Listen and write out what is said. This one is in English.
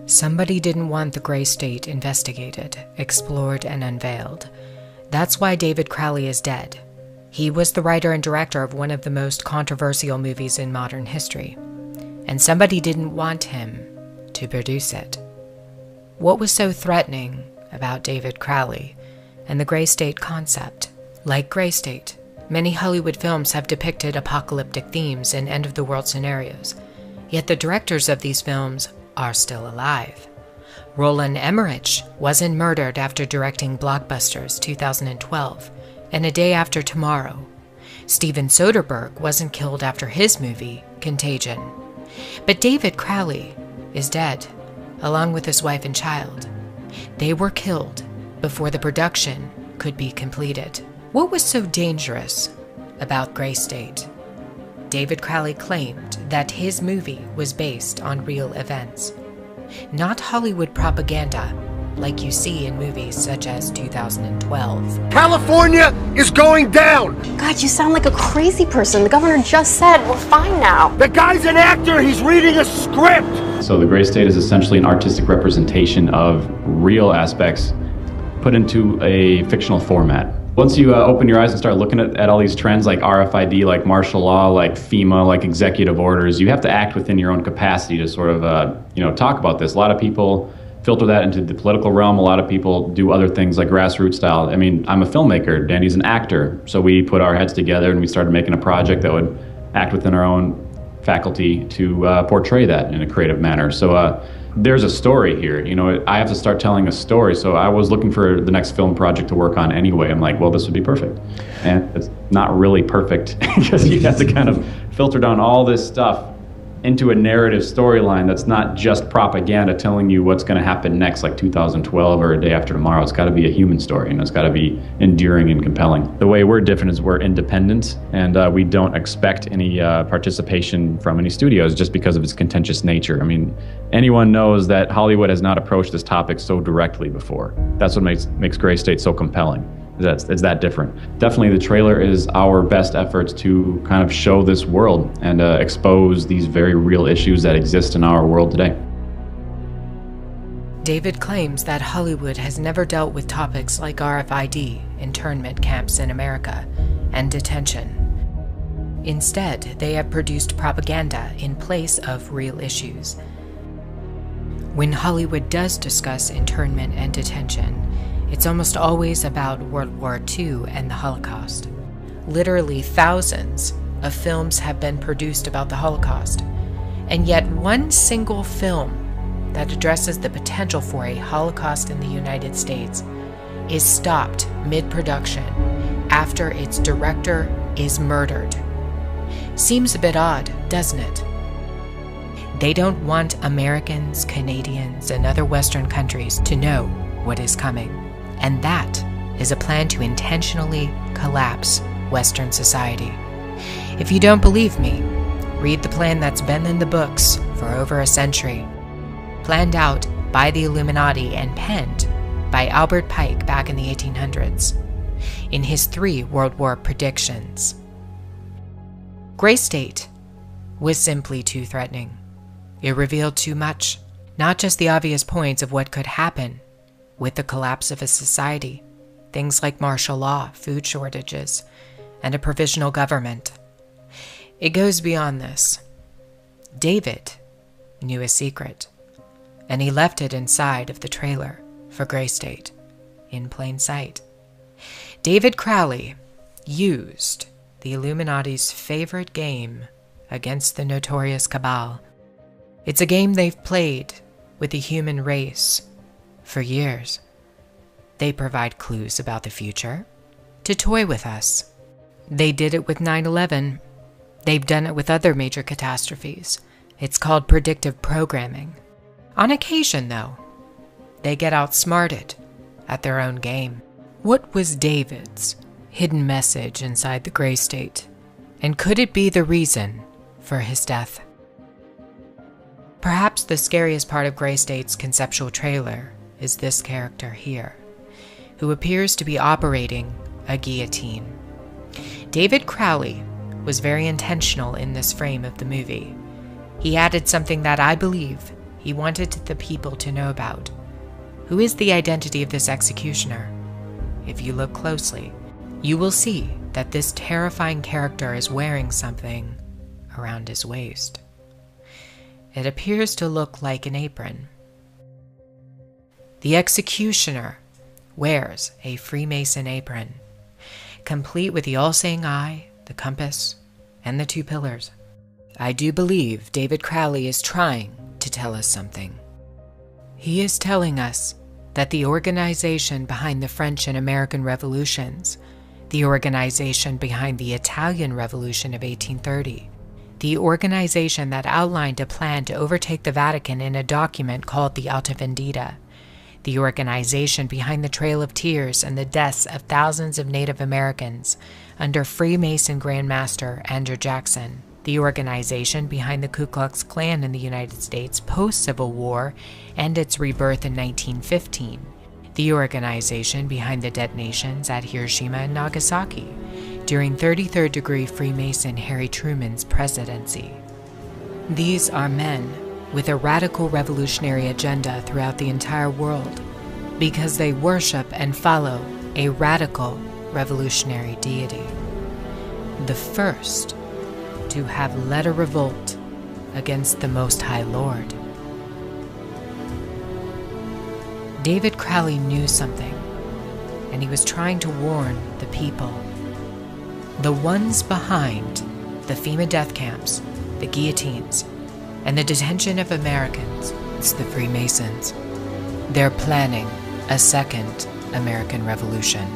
Somebody didn't want the Gray State investigated, explored, and unveiled. That's why David Crowley is dead. He was the writer and director of one of the most controversial movies in modern history, and somebody didn't want him to produce it. What was so threatening about David Crowley and the Gray State concept? Like Gray State, many Hollywood films have depicted apocalyptic themes and end-of-the-world scenarios, yet the directors of these films are still alive. Roland Emmerich wasn't murdered after directing blockbusters 2012 and A Day After Tomorrow. Steven Soderbergh wasn't killed after his movie, Contagion. But David Crowley is dead, along with his wife and child. They were killed before the production could be completed. What was so dangerous about Gray State? David Crowley claimed that his movie was based on real events, not Hollywood propaganda like you see in movies such as 2012. California is going down! God, you sound like a crazy person. The governor just said we're fine now. The guy's an actor, he's reading a script! So the Gray State is essentially an artistic representation of real aspects put into a fictional format. Once you open your eyes and start looking at all these trends like RFID, like martial law, like FEMA, like executive orders, you have to act within your own capacity to sort of, talk about this. A lot of people filter that into the political realm. A lot of people do other things like grassroots style. I mean, I'm a filmmaker, Danny's an actor. So we put our heads together and we started making a project that would act within our own faculty to portray that in a creative manner. So there's a story here. I have to start telling a story. So I was looking for the next film project to work on anyway. I'm like, well, this would be perfect. And it's not really perfect because you have to kind of filter down all this stuff into a narrative storyline that's not just propaganda telling you what's going to happen next, like 2012 or A Day After Tomorrow. It's got to be a human story, and it's got to be enduring and compelling. The way we're different is we're independent, and we don't expect any participation from any studios just because of its contentious nature. I mean, anyone knows that Hollywood has not approached this topic so directly before. That's what makes Gray State so compelling. It's that different. Definitely the trailer is our best efforts to kind of show this world and expose these very real issues that exist in our world today. David claims that Hollywood has never dealt with topics like RFID, internment camps in America, and detention. Instead, they have produced propaganda in place of real issues. When Hollywood does discuss internment and detention, it's almost always about World War II and the Holocaust. Literally thousands of films have been produced about the Holocaust, and yet one single film that addresses the potential for a Holocaust in the United States is stopped mid-production after its director is murdered. Seems a bit odd, doesn't it? They don't want Americans, Canadians, and other Western countries to know what is coming. And that is a plan to intentionally collapse Western society. If you don't believe me, read the plan that's been in the books for over a century, planned out by the Illuminati and penned by Albert Pike back in the 1800s, in his 3 World War predictions. Gray State was simply too threatening. It revealed too much, not just the obvious points of what could happen with the collapse of a society, things like martial law, food shortages, and a provisional government. It goes beyond this. David knew a secret, and he left it inside of the trailer for Gray State, in plain sight. David Crowley used the Illuminati's favorite game against the notorious Cabal. It's a game they've played with the human race for years. They provide clues about the future to toy with us. They did it with 9/11. They've done it with other major catastrophes. It's called predictive programming. On occasion, though, they get outsmarted at their own game. What was David's hidden message inside the Gray State? And could it be the reason for his death? Perhaps the scariest part of Gray State's conceptual trailer is this character here, who appears to be operating a guillotine. David Crowley was very intentional in this frame of the movie. He added something that I believe he wanted the people to know about. Who is the identity of this executioner? If you look closely, you will see that this terrifying character is wearing something around his waist. It appears to look like an apron. The executioner wears a Freemason apron, complete with the all-seeing eye, the compass, and the 2 pillars. I do believe David Crowley is trying to tell us something. He is telling us that the organization behind the French and American revolutions, the organization behind the Italian Revolution of 1830, the organization that outlined a plan to overtake the Vatican in a document called the Alta Vendita, the organization behind the Trail of Tears and the deaths of thousands of Native Americans under Freemason Grand Master Andrew Jackson, the organization behind the Ku Klux Klan in the United States post-Civil War and its rebirth in 1915, the organization behind the detonations at Hiroshima and Nagasaki during 33rd degree Freemason Harry Truman's presidency. These are men with a radical revolutionary agenda throughout the entire world because they worship and follow a radical revolutionary deity. The first to have led a revolt against the Most High Lord. David Crowley knew something, and he was trying to warn the people. The ones behind the FEMA death camps, the guillotines, and the detention of Americans, it's the Freemasons. They're planning a second American Revolution.